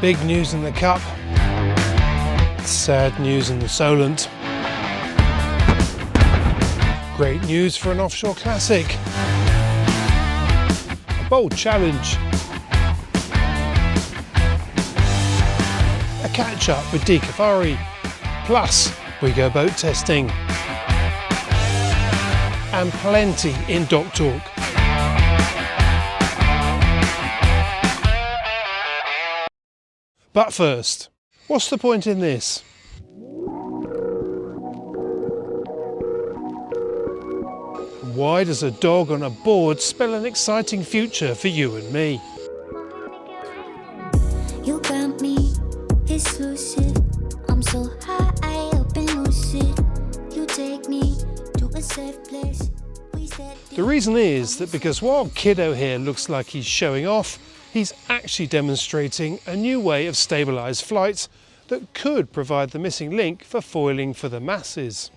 Big news in the Cup, sad news in the Solent. Great news for an offshore classic. A bold challenge. A catch-up with Kafari. Plus, we go boat testing. And plenty in Dock Talk. But first, what's the point in this? Why does a dog on a board spell an exciting future for you and me? You got me exclusive. I'm so high up and lucid. You take me to a safe place. The reason is that because while Kiddo here looks like he's showing off, he's actually demonstrating a new way of stabilised flight that could provide the missing link for foiling for the masses.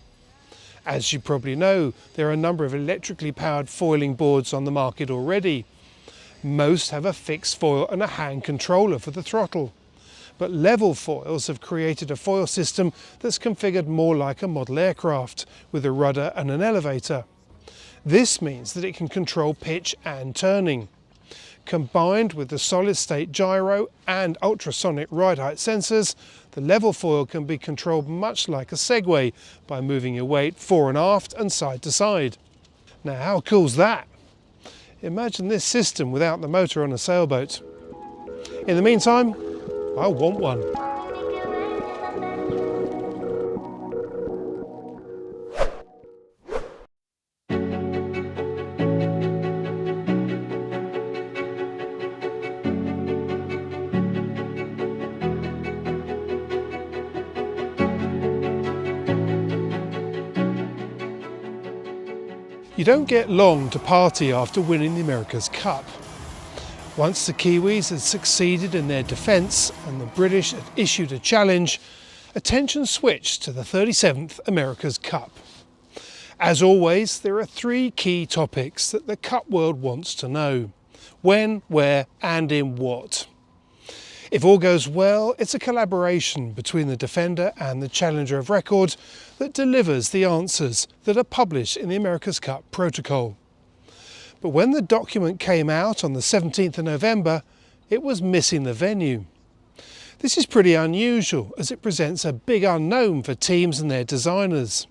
As you probably know, there are a number of electrically powered foiling boards on the market already. Most have a fixed foil and a hand controller for the throttle. But level foils have created a foil system that's configured more like a model aircraft, with a rudder and an elevator. This means that it can control pitch and turning. Combined with the solid-state gyro and ultrasonic ride height sensors, the level foil can be controlled much like a Segway by moving your weight fore and aft and side to side. Now, how cool's that? Imagine this system without the motor on a sailboat. In the meantime, I want one. You don't get long to party after winning the America's Cup. Once the Kiwis had succeeded in their defence and the British had issued a challenge, attention switched to the 37th America's Cup. As always, there are three key topics that the Cup world wants to know: when, where and in what. If all goes well, it's a collaboration between the defender and the challenger of record that delivers the answers that are published in the America's Cup protocol. But when the document came out on the 17th of November, it was missing the venue. This is pretty unusual, as it presents a big unknown for teams and their designers.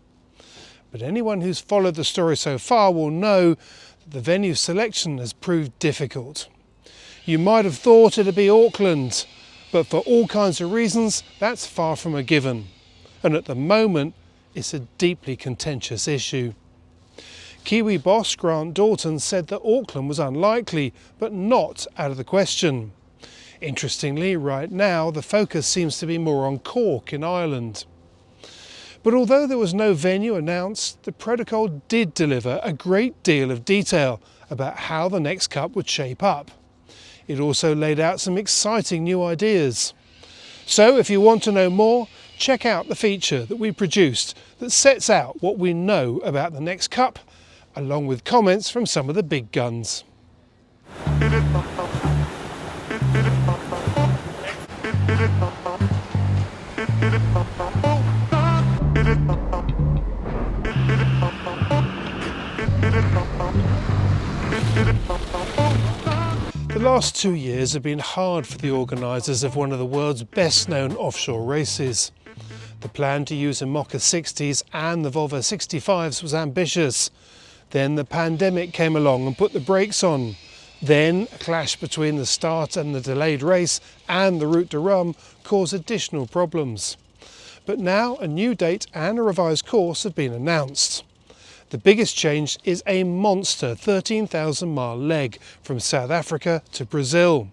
But anyone who's followed the story so far will know that the venue selection has proved difficult. You might have thought it'd be Auckland, but for all kinds of reasons, that's far from a given. And at the moment, it's a deeply contentious issue. Kiwi boss Grant Dalton said that Auckland was unlikely, but not out of the question. Interestingly, right now, the focus seems to be more on Cork in Ireland. But although there was no venue announced, the protocol did deliver a great deal of detail about how the next Cup would shape up. It also laid out some exciting new ideas. So if you want to know more, check out the feature that we produced that sets out what we know about the next Cup, along with comments from some of the big guns. The last 2 years have been hard for the organisers of one of the world's best known offshore races. The plan to use Imoca 60s and the Volvo 65s was ambitious. Then the pandemic came along and put the brakes on. Then a clash between the start and the delayed race and the route to Rome caused additional problems. But now a new date and a revised course have been announced. The biggest change is a monster 13,000-mile leg from South Africa to Brazil.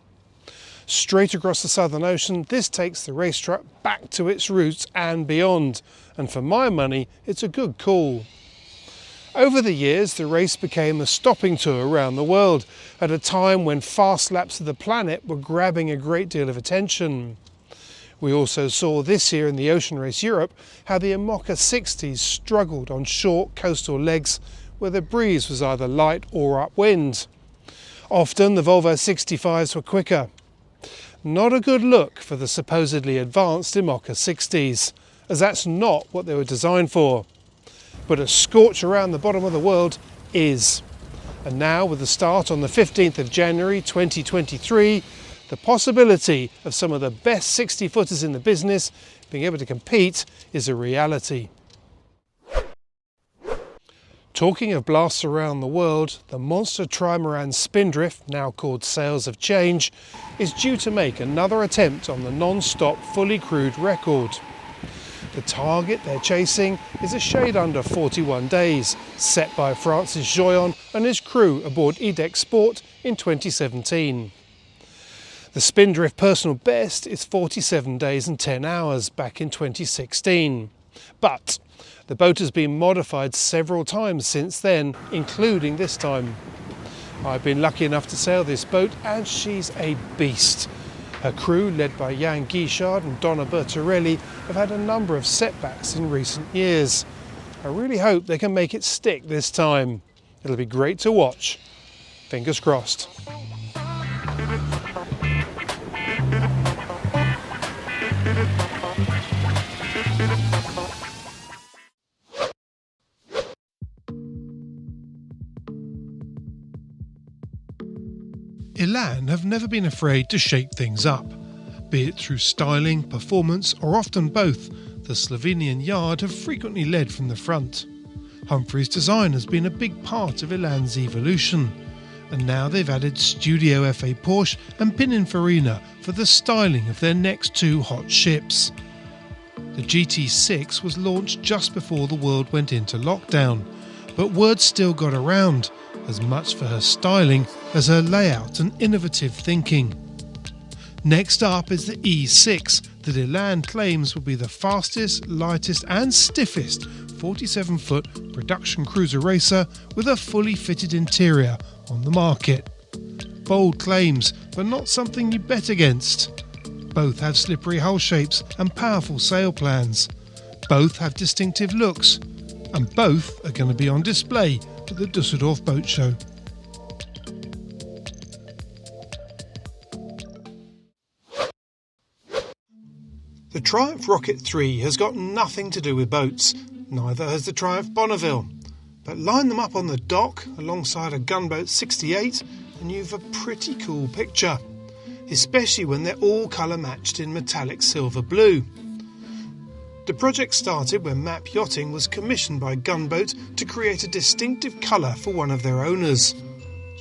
Straight across the Southern Ocean, this takes the race truck back to its roots and beyond, and for my money, it's a good call. Over the years, the race became a stopping tour around the world at a time when fast laps of the planet were grabbing a great deal of attention. We also saw this year in the Ocean Race Europe how the Imoca 60s struggled on short coastal legs where the breeze was either light or upwind. Often the Volvo 65s were quicker. Not a good look for the supposedly advanced Imoca 60s, as that's not what they were designed for. But a scorch around the bottom of the world is. And now, with the start on the 15th of January 2023, the possibility of some of the best 60-footers in the business being able to compete is a reality. Talking of blasts around the world, the monster trimaran Spindrift, now called Sails of Change, is due to make another attempt on the non-stop fully crewed record. The target they're chasing is a shade under 41 days, set by Francis Joyon and his crew aboard Edex Sport in 2017. The Spindrift personal best is 47 days and 10 hours back in 2016. But the boat has been modified several times since then, including this time. I've been lucky enough to sail this boat and she's a beast. Her crew, led by Jan Guichard and Donna Bertorelli, have had a number of setbacks in recent years. I really hope they can make it stick this time. It'll be great to watch. Fingers crossed. Elan have never been afraid to shake things up. Be it through styling, performance, or often both, the Slovenian yard have frequently led from the front. Humphrey's design has been a big part of Elan's evolution, and now they've added Studio FA Porsche and Pininfarina for the styling of their next two hot ships. The GT6 was launched just before the world went into lockdown, but word still got around, as much for her styling as her layout and innovative thinking. Next up is the E6 that Elan claims will be the fastest, lightest and stiffest 47-foot production cruiser racer with a fully fitted interior on the market. Bold claims, but not something you bet against. Both have slippery hull shapes and powerful sail plans. Both have distinctive looks, and both are going to be on display at the Düsseldorf Boat Show. The Triumph Rocket 3 has got nothing to do with boats, neither has the Triumph Bonneville. But line them up on the dock alongside a gunboat 68 and you've a pretty cool picture, especially when they're all colour matched in metallic silver blue. The project started when MAP Yachting was commissioned by Gunboat to create a distinctive colour for one of their owners.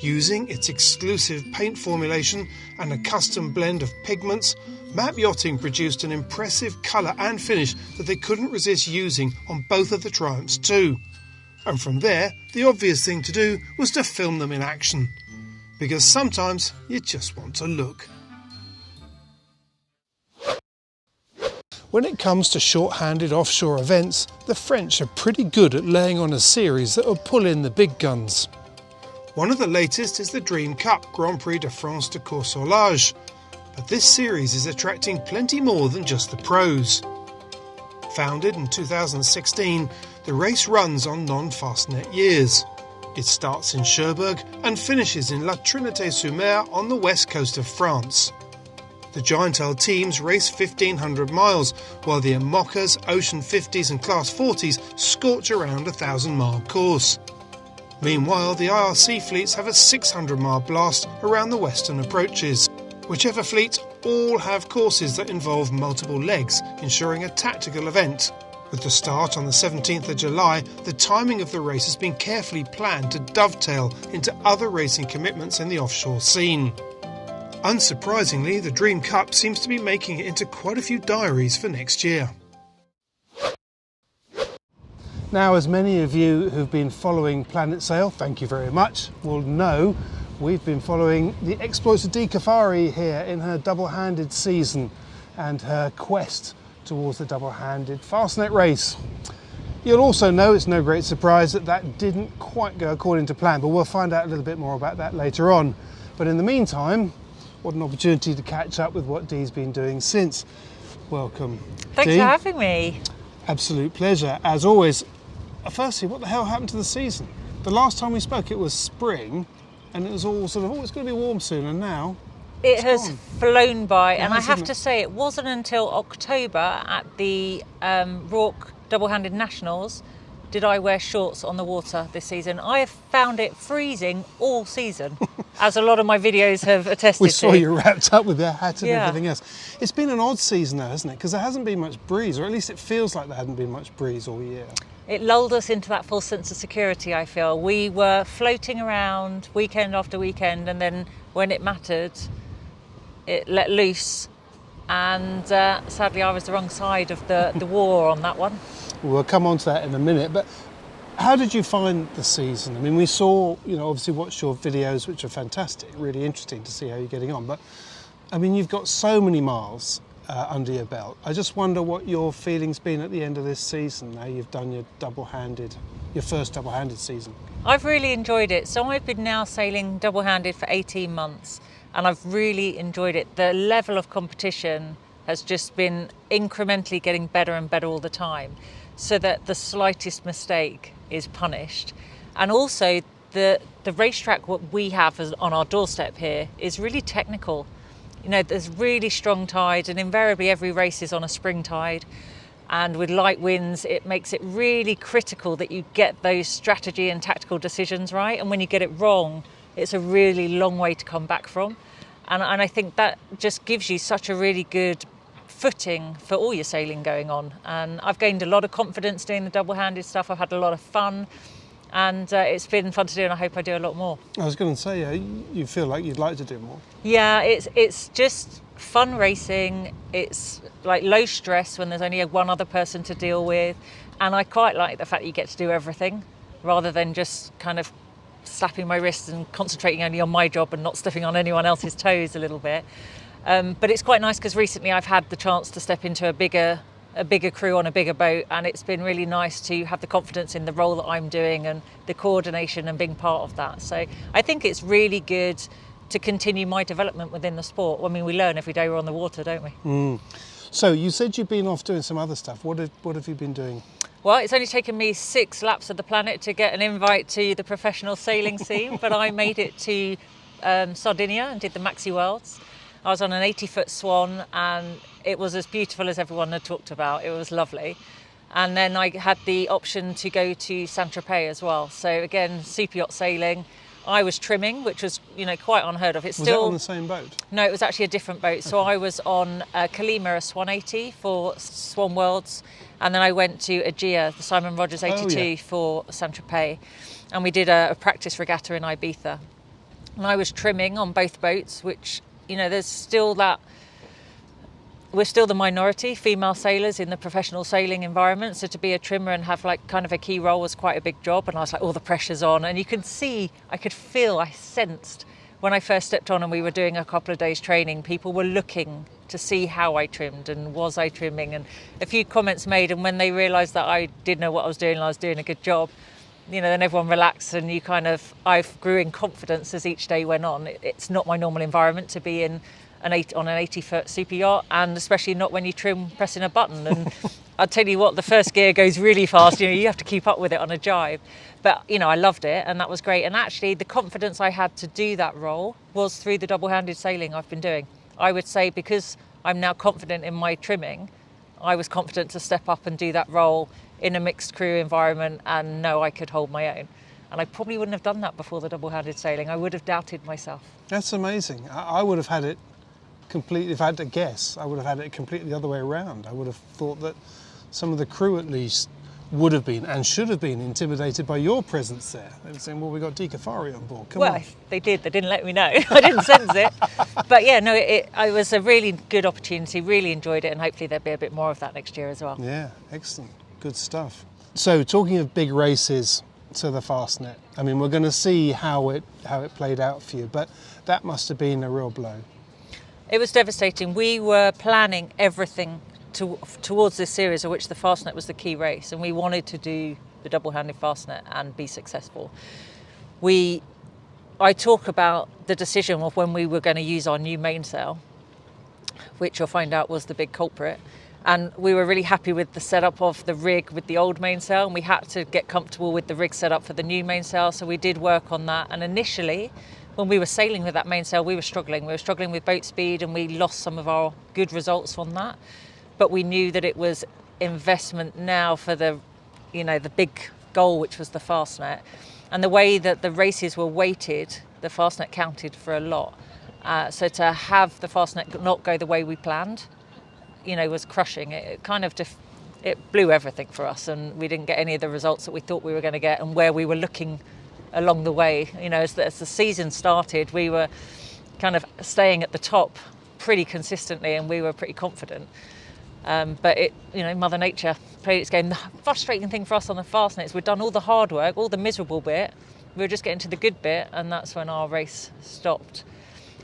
Using its exclusive paint formulation and a custom blend of pigments, MAP Yachting produced an impressive colour and finish that they couldn't resist using on both of the Triumphs too. And from there, the obvious thing to do was to film them in action. Because sometimes you just want to look. When it comes to short-handed offshore events, the French are pretty good at laying on a series that will pull in the big guns. One of the latest is the Dream Cup Grand Prix de France de Course au Large, but this series is attracting plenty more than just the pros. Founded in 2016, the race runs on non-fastnet years. It starts in Cherbourg and finishes in La Trinité-sur-Mer on the west coast of France. The Giantel teams race 1,500 miles, while the Imocas, Ocean 50s and Class 40s scorch around a 1,000-mile course. Meanwhile, the IRC fleets have a 600-mile blast around the western approaches. Whichever fleet, all have courses that involve multiple legs, ensuring a tactical event. With the start on the 17th of July, the timing of the race has been carefully planned to dovetail into other racing commitments in the offshore scene. Unsurprisingly, the Dream Cup seems to be making it into quite a few diaries for next year. Now, as many of you who've been following Planet Sail, thank you very much, will know, we've been following the exploits of Dee Caffari here in her double-handed season and her quest towards the double-handed fastnet race. You'll also know, it's no great surprise, that didn't quite go according to plan, but we'll find out a little bit more about that later on. But in the meantime, what an opportunity to catch up with what Dee's been doing since. Welcome, Thanks Dee. for having me. Absolute pleasure, as always. Firstly, what the hell happened to the season? The last time we spoke it was spring, and it was all sort of, oh, it's going to be warm soon, and now? It has gone. flown by, and I has, have hasn't to it? say it wasn't until October at the Rourke double-handed nationals did I wear shorts on the water this season. I have found it freezing all season, as a lot of my videos have attested We to. saw you wrapped up with your hat and Yeah. everything else. It's been an odd season though, hasn't it? Because there hasn't been much breeze, or at least it feels like there hadn't been much breeze all year. It lulled us into that false sense of security, I feel. We were floating around weekend after weekend, and then when it mattered, it let loose. And sadly, I was the wrong side of the war on that one. We'll come on to that in a minute, but how did you find the season? I mean, we saw, obviously watched your videos, which are fantastic, really interesting to see how you're getting on, but I mean, you've got so many miles under your belt. I just wonder what your feeling's been at the end of this season, now you've done your first double-handed season. I've really enjoyed it. So I've been now sailing double-handed for 18 months, and I've really enjoyed it. The level of competition has just been incrementally getting better and better all the time, so that the slightest mistake is punished. And also the racetrack what we have on our doorstep here is really technical. There's really strong tides, and invariably every race is on a spring tide. And with light winds, it makes it really critical that you get those strategy and tactical decisions right. And when you get it wrong, it's a really long way to come back from. And I think that just gives you such a really good footing for all your sailing going on. And I've gained a lot of confidence doing the double-handed stuff. I've had a lot of fun, and it's been fun to do, and I hope I do a lot more. I was going to say, you feel like you'd like to do more. Yeah, it's just fun racing. It's like low stress when there's only one other person to deal with, and I quite like the fact that you get to do everything rather than just kind of slapping my wrists and concentrating only on my job and not stepping on anyone else's toes a little bit. But it's quite nice because recently I've had the chance to step into a bigger crew on a bigger boat, and it's been really nice to have the confidence in the role that I'm doing and the coordination and being part of that. So I think it's really good to continue my development within the sport. I mean, we learn every day we're on the water, don't we? So you said you've been off doing some other stuff. What have you been doing? Well, it's only taken me 6 laps of the planet to get an invite to the professional sailing scene, but I made it to Sardinia and did the Maxi Worlds. I was on an 80-foot swan, and it was as beautiful as everyone had talked about. It was lovely. And then I had the option to go to Saint-Tropez as well. So again, super yacht sailing. I was trimming, which was quite unheard of. Was that on the same boat? No, it was actually a different boat. So I was on Kalima, a Swan 80 for Swan Worlds, and then I went to Aegea, the Simon Rogers 82 for Saint-Tropez, and we did a practice regatta in Ibiza. And I was trimming on both boats, which there's still that. We're still the minority female sailors in the professional sailing environment, so to be a trimmer and have kind of a key role was quite a big job. And I was like, all the pressure's on, and you can see, I sensed when I first stepped on and we were doing a couple of days training, people were looking to see how I trimmed and was I trimming, and a few comments made, and when they realised that I did know what I was doing and I was doing a good job, then everyone relaxed, and I grew in confidence as each day went on. It's not my normal environment to be in on an 80-foot super yacht, and especially not when you trim pressing a button. And I'll tell you what, the first gear goes really fast. You have to keep up with it on a jibe. But I loved it, and that was great. And actually, the confidence I had to do that role was through the double-handed sailing I've been doing. I would say because I'm now confident in my trimming, I was confident to step up and do that role in a mixed crew environment and know I could hold my own. And I probably wouldn't have done that before the double-handed sailing. I would have doubted myself. That's amazing. I would have had it completely, if I had to guess, I would have had it completely the other way around. I would have thought that some of the crew at least would have been and should have been intimidated by your presence there. They were saying, well, we got Dicafari on board, come on. Well, they did. They didn't let me know. I didn't sense it. But yeah, no, it was a really good opportunity, really enjoyed it, and hopefully there'll be a bit more of that next year as well. Yeah, excellent. Good stuff. So talking of big races to the Fastnet, I mean, we're going to see how it played out for you, but that must have been a real blow. It was devastating. We were planning everything towards this series, of which the Fastnet was the key race, and we wanted to do the double-handed Fastnet and be successful. I talk about the decision of when we were going to use our new mainsail, which you'll find out was the big culprit. And we were really happy with the setup of the rig with the old mainsail, and we had to get comfortable with the rig setup for the new mainsail, so we did work on that. And initially, when we were sailing with that mainsail, we were struggling. We were struggling with boat speed, and we lost some of our good results on that. But we knew that it was investment now for the big goal, which was the Fastnet. And the way that the races were weighted, the Fastnet counted for a lot. So to have the Fastnet not go the way we planned, was crushing. It kind of it blew everything for us, and we didn't get any of the results that we thought we were going to get and where we were looking along the way. as the season started, we were kind of staying at the top pretty consistently, and we were pretty confident. But Mother Nature played its game. The frustrating thing for us on the Fastnet is we'd done all the hard work, all the miserable bit. We were just getting to the good bit, and that's when our race stopped.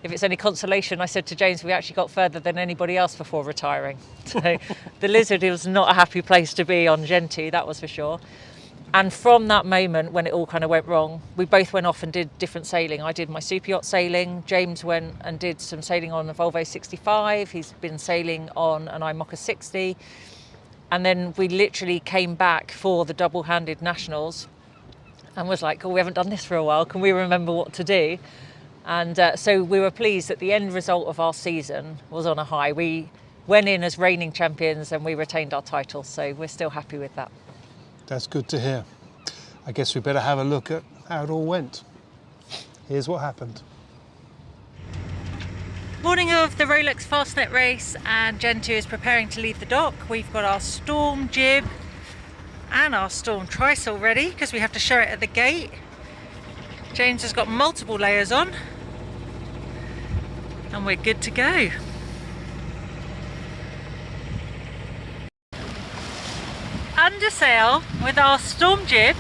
If it's any consolation, I said to James, we actually got further than anybody else before retiring. So the Lizard was not a happy place to be on Gentoo, that was for sure. And from that moment, when it all kind of went wrong, we both went off and did different sailing. I did my super yacht sailing. James went and did some sailing on the Volvo 65. He's been sailing on an IMOCA 60. And then we literally came back for the double-handed nationals and was like, we haven't done this for a while. Can we remember what to do? And so we were pleased that the end result of our season was on a high. We went in as reigning champions and we retained our title. So we're still happy with that. That's good to hear. I guess we better have a look at how it all went. Here's what happened. Morning of the Rolex Fastnet race, and Gentoo is preparing to leave the dock. We've got our Storm jib and our Storm trysail ready because we have to show it at the gate. James has got multiple layers on and we're good to go. Under sail with our Storm jib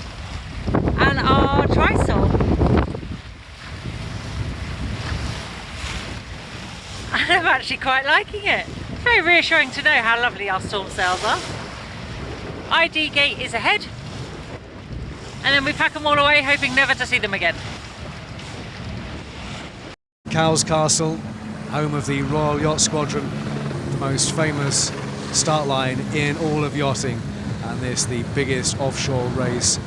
and our trysail. And I'm actually quite liking it. It's very reassuring to know how lovely our storm sails are. ID gate is ahead. And then we pack them all away, hoping never to see them again. Cowes Castle, home of the Royal Yacht Squadron, the most famous start line in all of yachting, and this the biggest offshore race.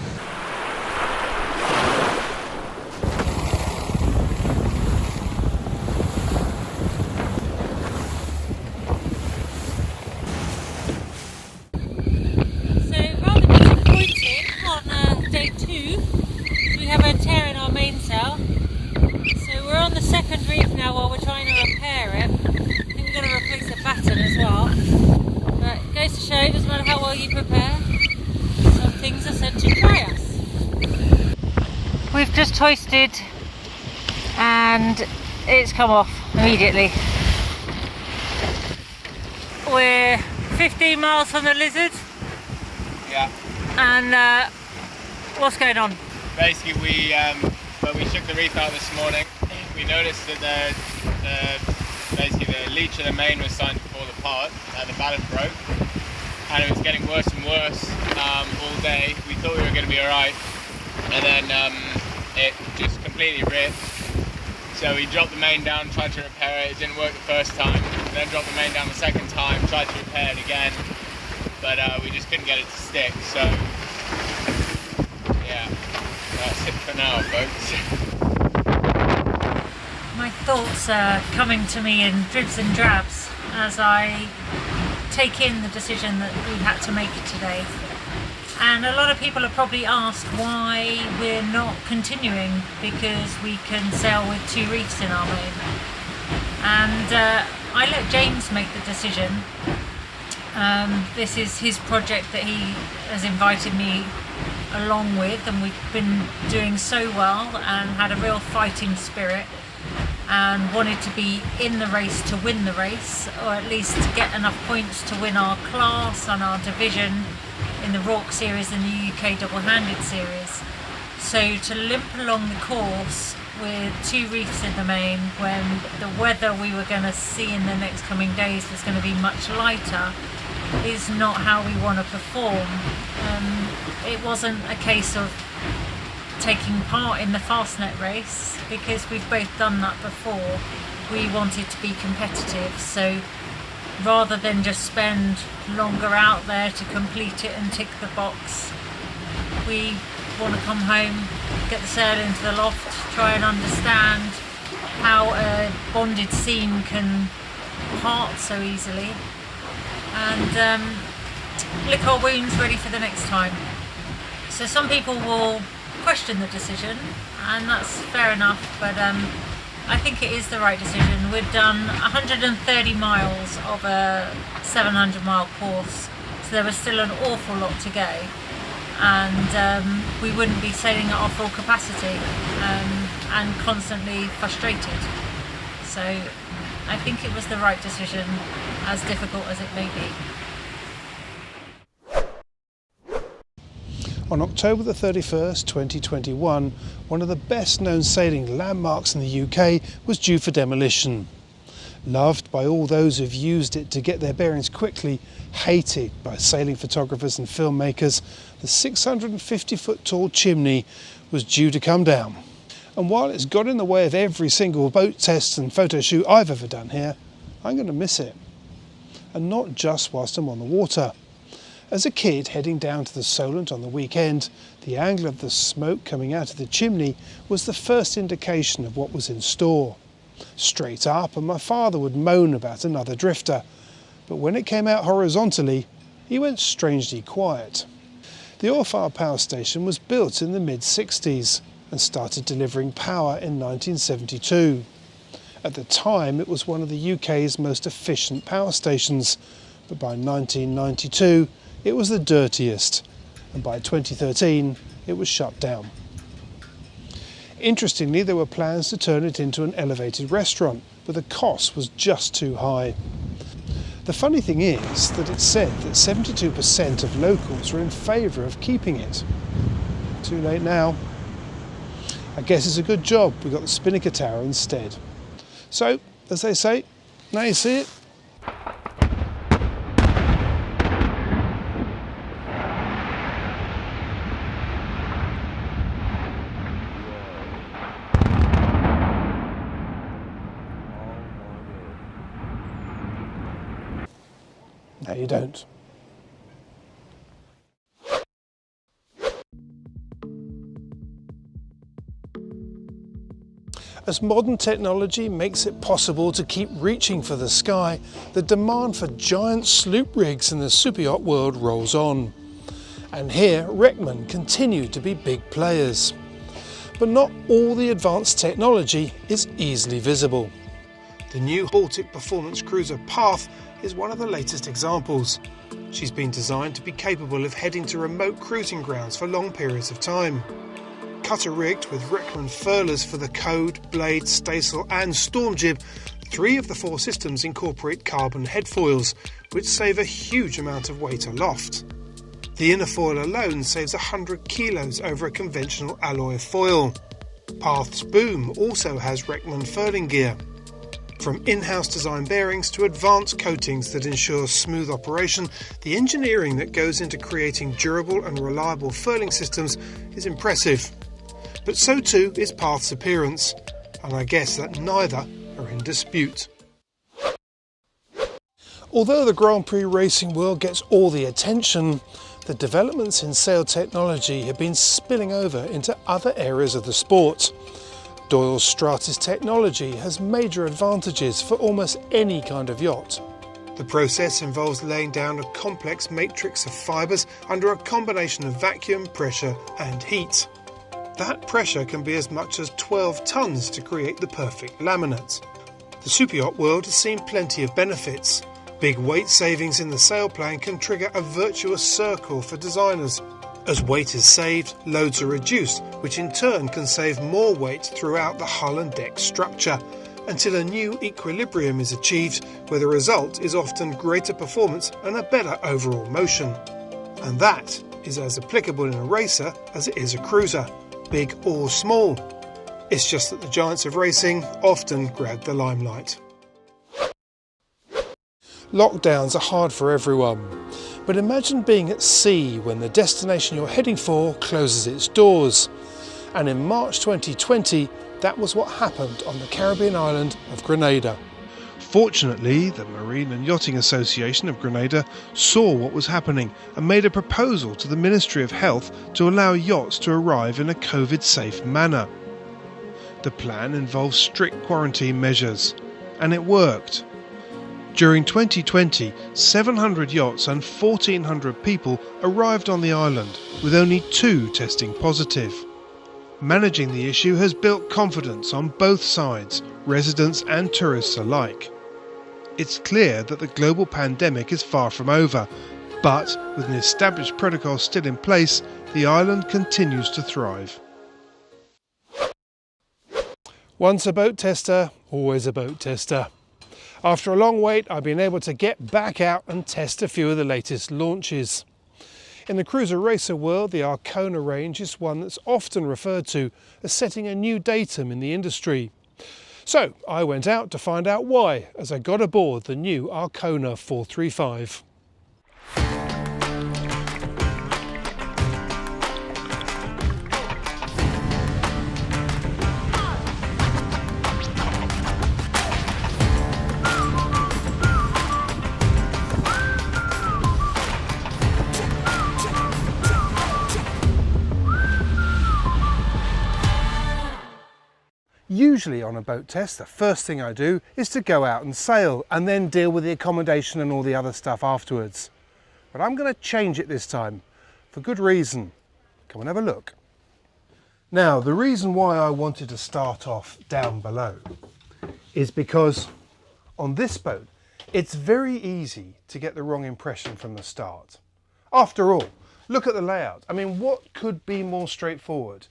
We've just hoisted and it's come off immediately. We're 15 miles from the Lizard. Yeah. And what's going on? Basically, we shook the reef out this morning. We noticed that basically the leech of the main was starting to fall apart. The ballast broke, and it was getting worse and worse all day. We thought we were going to be all right, and then it just completely ripped. So we dropped the main down, tried to repair it. It didn't work the first time. Then dropped the main down the second time, tried to repair it again, but we just couldn't get it to stick. So yeah, that's it for now, folks. My thoughts are coming to me in dribs and drabs as I take in the decision that we had to make today. And a lot of people have probably asked why we're not continuing, because we can sail with 2 reefs in our main. And I let James make the decision. This is his project that he has invited me along with, and we've been doing so well and had a real fighting spirit and wanted to be in the race to win the race, or at least to get enough points to win our class and our division in the Rourke series and the UK double-handed series. So to limp along the course with 2 reefs in the main when the weather we were going to see in the next coming days was going to be much lighter is not how we want to perform. It wasn't a case of taking part in the Fastnet race, because we've both done that before. We wanted to be competitive, so rather than just spend longer out there to complete it and tick the box, we want to come home, get the sail into the loft, try and understand how a bonded seam can part so easily, and lick our wounds ready for the next time. So some people will question the decision, and that's fair enough, but I think it is the right decision. We've done 130 miles of a 700-mile course, so there was still an awful lot to go, and we wouldn't be sailing at our full capacity and constantly frustrated. So I think it was the right decision, as difficult as it may be. On October the 31st, 2021, one of the best known sailing landmarks in the UK was due for demolition. Loved by all those who've used it to get their bearings quickly, hated by sailing photographers and filmmakers, the 650-foot tall chimney was due to come down. And while it's got in the way of every single boat test and photo shoot I've ever done here, I'm going to miss it. And not just whilst I'm on the water. As a kid heading down to the Solent on the weekend, the angle of the smoke coming out of the chimney was the first indication of what was in store. Straight up, and my father would moan about another drifter, but when it came out horizontally, he went strangely quiet. The oil-fired power station was built in the mid-60s and started delivering power in 1972. At the time, it was one of the UK's most efficient power stations, but by 1992, it was the dirtiest, and by 2013 it was shut down. Interestingly, there were plans to turn it into an elevated restaurant, but the cost was just too high. The funny thing is that it's said that 72% of locals are in favour of keeping it. Too late now. I guess it's a good job we got the Spinnaker Tower instead. So, as they say, now you see it. No, you don't. As modern technology makes it possible to keep reaching for the sky, the demand for giant sloop rigs in the superyacht world rolls on. And here, wreckmen continue to be big players. But not all the advanced technology is easily visible. The new Baltic performance cruiser Path is one of the latest examples. She's been designed to be capable of heading to remote cruising grounds for long periods of time. Cutter rigged with Reckman furlers for the code, blade, staysail and storm jib, 3 of the 4 systems incorporate carbon headfoils, which save a huge amount of weight aloft. The inner foil alone saves 100 kilos over a conventional alloy foil. Path's boom also has Reckman furling gear. From in-house design bearings to advanced coatings that ensure smooth operation, the engineering that goes into creating durable and reliable furling systems is impressive. But so too is Path's appearance, and I guess that neither are in dispute. Although the Grand Prix racing world gets all the attention, the developments in sail technology have been spilling over into other areas of the sport. Doyle's Stratis technology has major advantages for almost any kind of yacht. The process involves laying down a complex matrix of fibres under a combination of vacuum, pressure and heat. That pressure can be as much as 12 tonnes to create the perfect laminate. The superyacht world has seen plenty of benefits. Big weight savings in the sailplane can trigger a virtuous circle for designers. As weight is saved, loads are reduced, which in turn can save more weight throughout the hull and deck structure, until a new equilibrium is achieved, where the result is often greater performance and a better overall motion. And that is as applicable in a racer as it is a cruiser, big or small. It's just that the giants of racing often grab the limelight. Lockdowns are hard for everyone. But imagine being at sea when the destination you're heading for closes its doors. And in March 2020, that was what happened on the Caribbean island of Grenada. Fortunately, the Marine and Yachting Association of Grenada saw what was happening and made a proposal to the Ministry of Health to allow yachts to arrive in a COVID-safe manner. The plan involves strict quarantine measures, and it worked. During 2020, 700 yachts and 1,400 people arrived on the island, with only 2 testing positive. Managing the issue has built confidence on both sides, residents and tourists alike. It's clear that the global pandemic is far from over, but with an established protocol still in place, the island continues to thrive. Once a boat tester, always a boat tester. After a long wait, I've been able to get back out and test a few of the latest launches. In the cruiser racer world, the Arcona range is one that's often referred to as setting a new datum in the industry. So I went out to find out why as I got aboard the new Arcona 435. Usually on a boat test, the first thing I do is to go out and sail and then deal with the accommodation and all the other stuff afterwards. But I'm going to change it this time, for good reason. Come and have a look. Now, the reason why I wanted to start off down below is because on this boat, it's very easy to get the wrong impression from the start. After all, look at the layout. I mean, what could be more straightforward?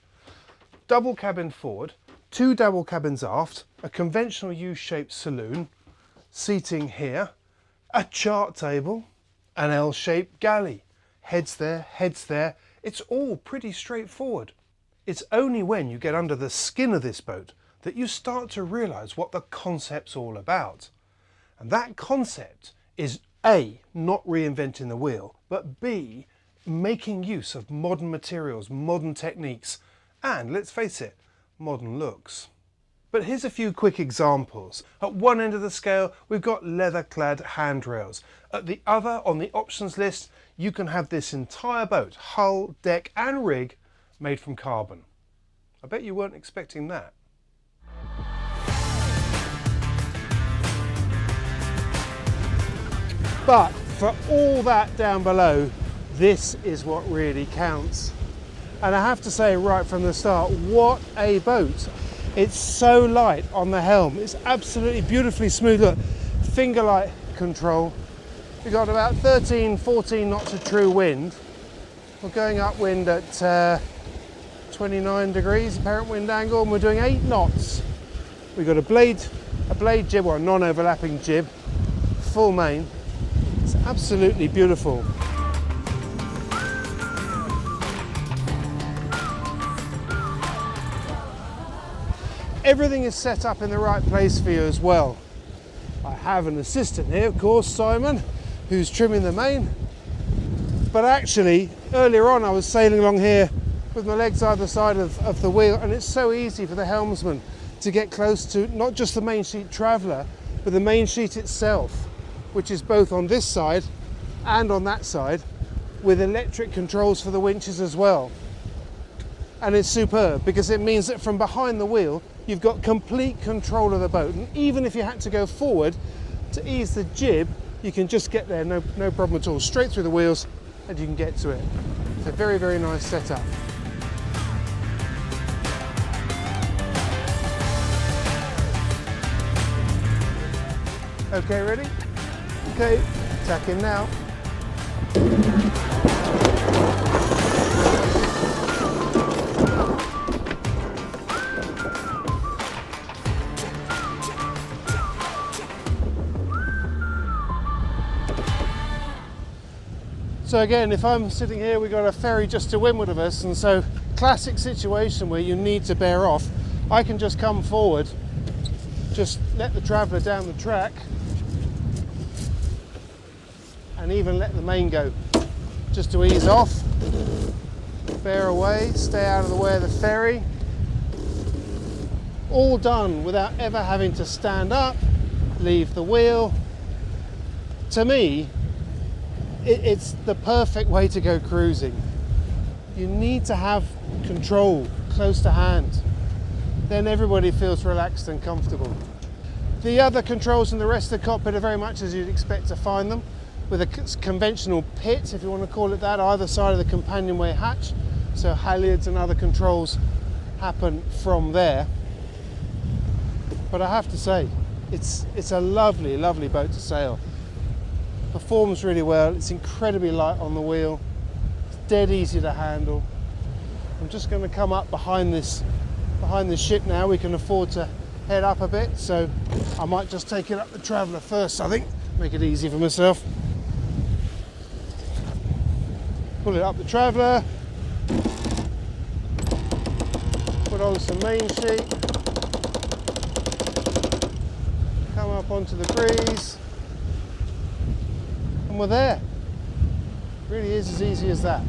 Double cabin forward, 2 double cabins aft, a conventional U-shaped saloon, seating here, a chart table, an L-shaped galley, heads there, it's all pretty straightforward. It's only when you get under the skin of this boat that you start to realise what the concept's all about. And that concept is A, not reinventing the wheel, but B, making use of modern materials, modern techniques, and let's face it, modern looks. But here's a few quick examples. At one end of the scale, we've got leather-clad handrails. At the other, on the options list, you can have this entire boat, hull, deck and rig, made from carbon. I bet you weren't expecting that. But for all that down below, this is what really counts. And I have to say right from the start, what a boat. It's so light on the helm. It's absolutely beautifully smooth. Look, finger light control. We've got about 13, 14 knots of true wind. We're going upwind at 29 degrees apparent wind angle, and we're doing 8 knots. We've got a blade jib, or a non-overlapping jib, full main. It's absolutely beautiful. Everything is set up in the right place for you as well. I have an assistant here, of course, Simon, who's trimming the main. But actually, earlier on I was sailing along here with my legs either side of the wheel, and it's so easy for the helmsman to get close to not just the main sheet traveller, but the main sheet itself, which is both on this side and on that side, with electric controls for the winches as well. And it's superb because it means that from behind the wheel you've got complete control of the boat, and even if you had to go forward to ease the jib, you can just get there, no problem at all, straight through the wheels, and you can get to it. It's a very, very nice setup. Okay, ready? Okay, tack in now. So again, if I'm sitting here, we've got a ferry just to windward of us, and so classic situation where you need to bear off, I can just come forward, just let the traveller down the track, and even let the main go, just to ease off, bear away, stay out of the way of the ferry. All done without ever having to stand up, leave the wheel. To me, it's the perfect way to go cruising. You need to have control close to hand. then everybody feels relaxed and comfortable. The other controls in the rest of the cockpit are very much as you'd expect to find them, with a conventional pit, if you want to call it that, either side of the companionway hatch. So halyards and other controls happen from there. But I have to say, it's a lovely, lovely boat to sail. Performs really well, it's incredibly light on the wheel, it's dead easy to handle. I'm just going to come up behind this ship now. We can afford to head up a bit, so I might just take it up the Traveller first, I think. Make it easy for myself. Pull it up the Traveller. Put on some main sheet. Come up onto the breeze. And we're there. It really is as easy as that.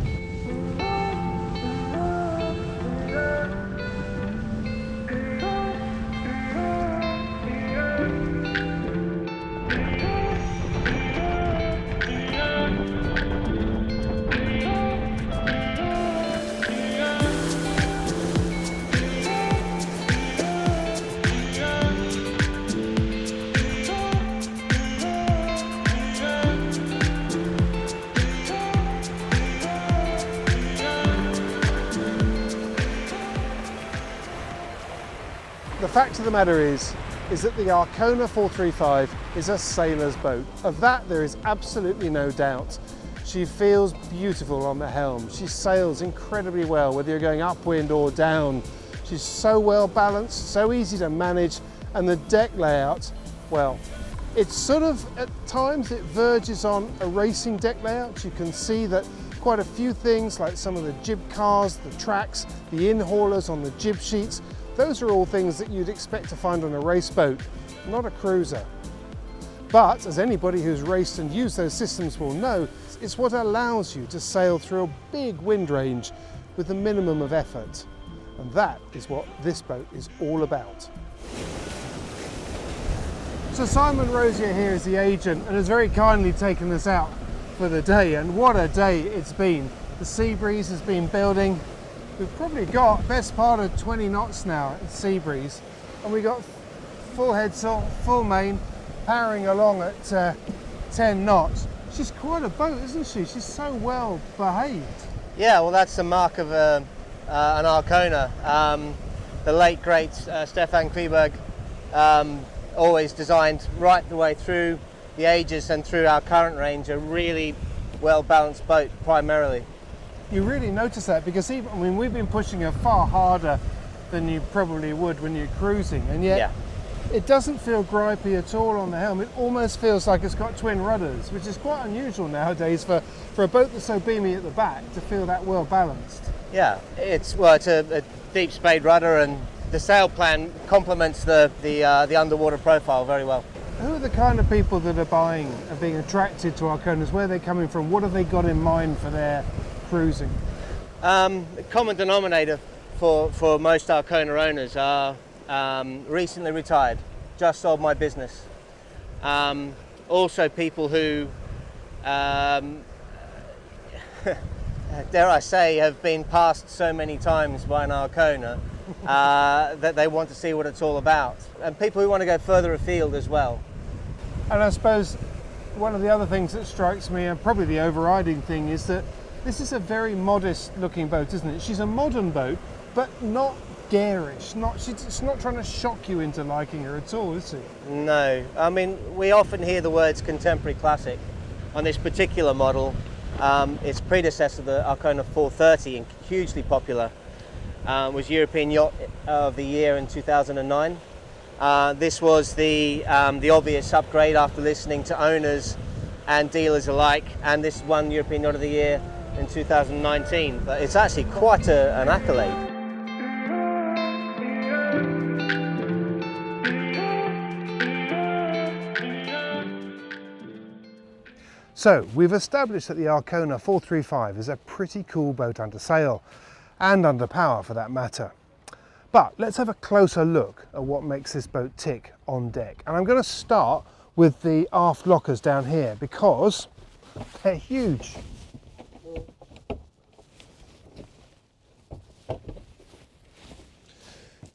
The fact of the matter is that the Arkona 435 is a sailor's boat. Of that there is absolutely no doubt. She feels beautiful on the helm. She sails incredibly well, whether you're going upwind or down. She's so well balanced, so easy to manage, and the deck layout, well, it's sort of, at times it verges on a racing deck layout. You can see that quite a few things like some of the jib cars, the tracks, the in-haulers on the jib sheets, those are all things that you'd expect to find on a race boat, not a cruiser. But as anybody who's raced and used those systems will know, it's what allows you to sail through a big wind range with a minimum of effort. And that is what this boat is all about. So Simon Rosier here is the agent and has very kindly taken us out for the day, and what a day it's been. The sea breeze has been building. We've probably got best part of 20 knots now at sea breeze, and we got full headsail, full main, powering along at 10 knots. She's quite a boat, isn't she? She's so well behaved. Yeah, well, that's the mark of an Arkona. The late great Stefan Kleberg always designed right the way through the ages and through our current range a really well balanced boat primarily. You really notice that because even, I mean, we've been pushing her far harder than you probably would when you're cruising, and yet it doesn't feel gripey at all on the helm. It almost feels like it's got twin rudders, which is quite unusual nowadays for a boat that's so beamy at the back to feel that well balanced. Yeah, it's a deep spade rudder, and the sail plan complements the underwater profile very well. Who are the kind of people that are being attracted to Arkonas? Where are they coming from? What have they got in mind for their cruising? The common denominator for most Arkona owners are recently retired, just sold my business. Also people who, dare I say, have been passed so many times by an Arkona that they want to see what it's all about. And people who want to go further afield as well. And I suppose one of the other things that strikes me, and probably the overriding thing, is that this is a very modest looking boat, isn't it? She's a modern boat, but not garish. She's not trying to shock you into liking her at all, is she? No, I mean, we often hear the words contemporary classic on this particular model. Its predecessor, the Arkona 430, and hugely popular, was European Yacht of the Year in 2009. This was the obvious upgrade after listening to owners and dealers alike, and this won European Yacht of the Year in 2019. But it's actually quite an accolade. So we've established that the Arkona 435 is a pretty cool boat under sail, and under power for that matter. But let's have a closer look at what makes this boat tick on deck. And I'm going to start with the aft lockers down here because they're huge.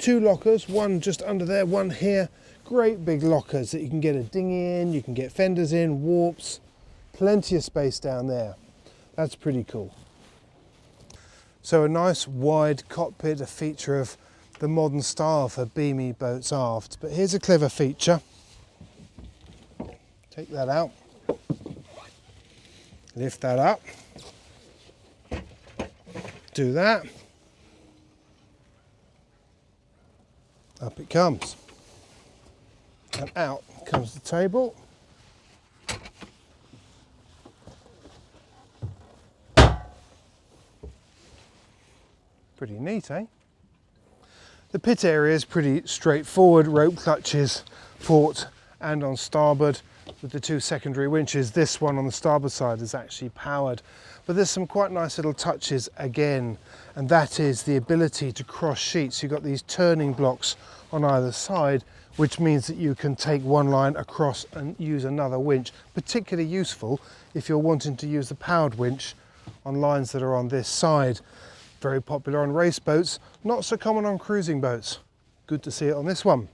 2 lockers, one just under there, one here. Great big lockers that you can get a dinghy in, you can get fenders in, warps, plenty of space down there. That's pretty cool. So a nice wide cockpit, a feature of the modern style for beamy boats aft. But here's a clever feature. Take that out, lift that up, do that, up it comes, and out comes the table. Pretty neat, eh? The pit area is pretty straightforward, rope clutches, port and on starboard with the 2 secondary winches. This one on the starboard side is actually powered, but there's some quite nice little touches again, and that is the ability to cross sheets. You've got these turning blocks on either side, which means that you can take one line across and use another winch. Particularly useful if you're wanting to use the powered winch on lines that are on this side. Very popular on race boats, not so common on cruising boats. Good to see it on this one.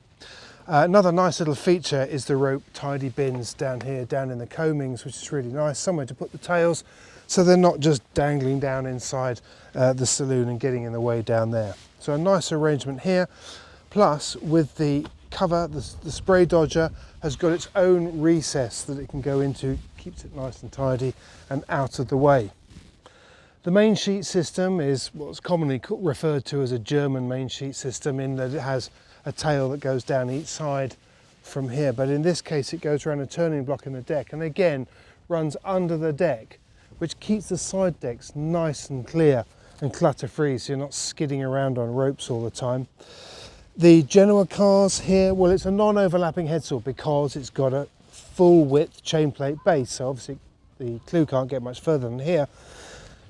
Another nice little feature is the rope tidy bins down here, down in the coamings, which is really nice. Somewhere to put the tails so they're not just dangling down inside the saloon and getting in the way down there. So a nice arrangement here. Plus, with the cover, the spray dodger has got its own recess that it can go into, keeps it nice and tidy and out of the way. The main sheet system is what's commonly referred to as a German main sheet system, in that it has a tail that goes down each side from here, but in this case it goes around a turning block in the deck and again runs under the deck, which keeps the side decks nice and clear and clutter free, so you're not skidding around on ropes all the time. The Genoa cars here, well, it's a non-overlapping headsail because it's got a full width chain plate base, so obviously the clue can't get much further than here.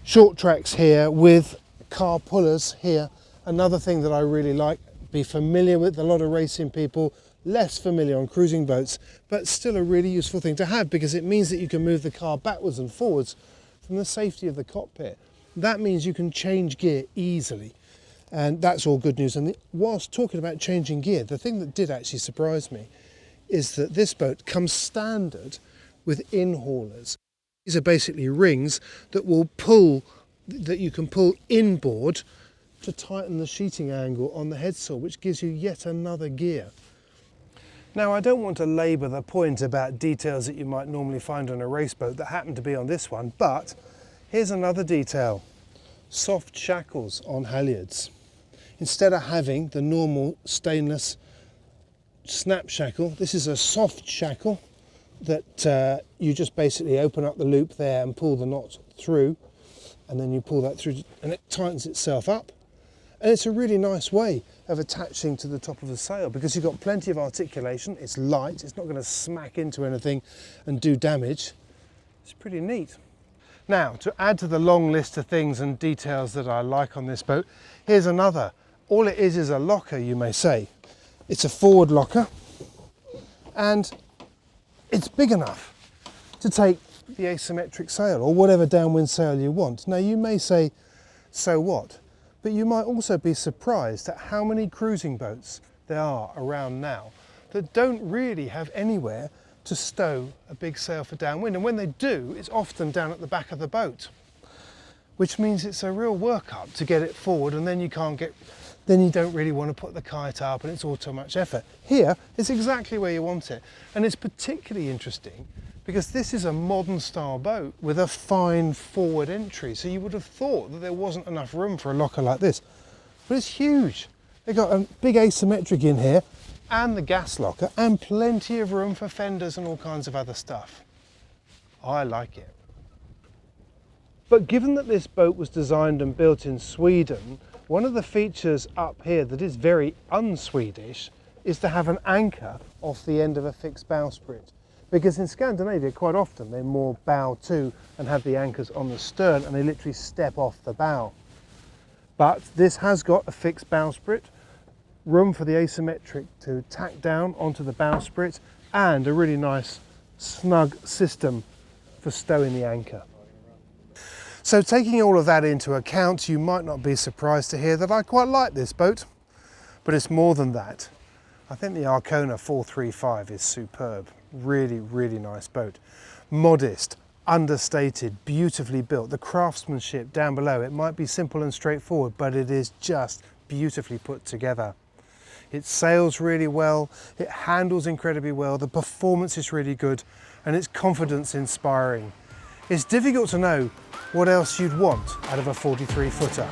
Short tracks here with car pullers here. Another thing that I really like, be familiar with, a lot of racing people, less familiar on cruising boats, but still a really useful thing to have because it means that you can move the car backwards and forwards from the safety of the cockpit. That means you can change gear easily, and that's all good news. And whilst talking about changing gear, the thing that did actually surprise me is that this boat comes standard with in-haulers. These are basically rings that will pull, that you can pull inboard to tighten the sheeting angle on the headsail, which gives you yet another gear. Now, I don't want to labour the point about details that you might normally find on a race boat that happen to be on this one, but here's another detail. Soft shackles on halyards. Instead of having the normal stainless snap shackle, this is a soft shackle that you just basically open up the loop there and pull the knot through, and then you pull that through and it tightens itself up. And it's a really nice way of attaching to the top of the sail because you've got plenty of articulation, it's light, it's not going to smack into anything and do damage. It's pretty neat. Now, to add to the long list of things and details that I like on this boat, here's another. All it is a locker, you may say. It's a forward locker, and it's big enough to take the asymmetric sail or whatever downwind sail you want. Now, you may say, so what? But you might also be surprised at how many cruising boats there are around now that don't really have anywhere to stow a big sail for downwind. And when they do, it's often down at the back of the boat, which means it's a real workup to get it forward, and then you don't really want to put the kite up and it's all too much effort. Here, it's exactly where you want it. And it's particularly interesting because this is a modern style boat with a fine forward entry. So you would have thought that there wasn't enough room for a locker like this, but it's huge. They've got a big asymmetric in here and the gas locker and plenty of room for fenders and all kinds of other stuff. I like it. But given that this boat was designed and built in Sweden, one of the features up here that is very un-Swedish is to have an anchor off the end of a fixed bowsprit. Because in Scandinavia, quite often, they're more bow to and have the anchors on the stern and they literally step off the bow. But this has got a fixed bowsprit, room for the asymmetric to tack down onto the bowsprit, and a really nice snug system for stowing the anchor. So taking all of that into account, you might not be surprised to hear that I quite like this boat. but it's more than that. I think the Arcona 435 is superb. Really, really nice boat. Modest, understated, beautifully built. The craftsmanship down below, it might be simple and straightforward, but it is just beautifully put together. It sails really well, it handles incredibly well, the performance is really good, and it's confidence inspiring. It's difficult to know what else you'd want out of a 43-footer.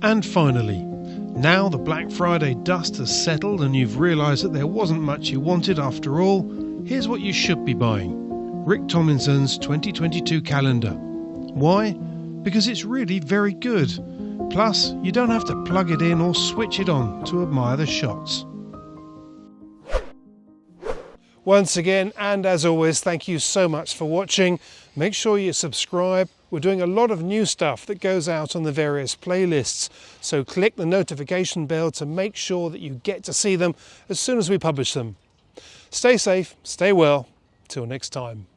And finally, now the Black Friday dust has settled and you've realised that there wasn't much you wanted after all, here's what you should be buying. Rick Tomlinson's 2022 calendar. Why? Because it's really very good. Plus, you don't have to plug it in or switch it on to admire the shots. Once again, and as always, thank you so much for watching. Make sure you subscribe. We're doing a lot of new stuff that goes out on the various playlists, so click the notification bell to make sure that you get to see them as soon as we publish them. Stay safe, stay well, till next time.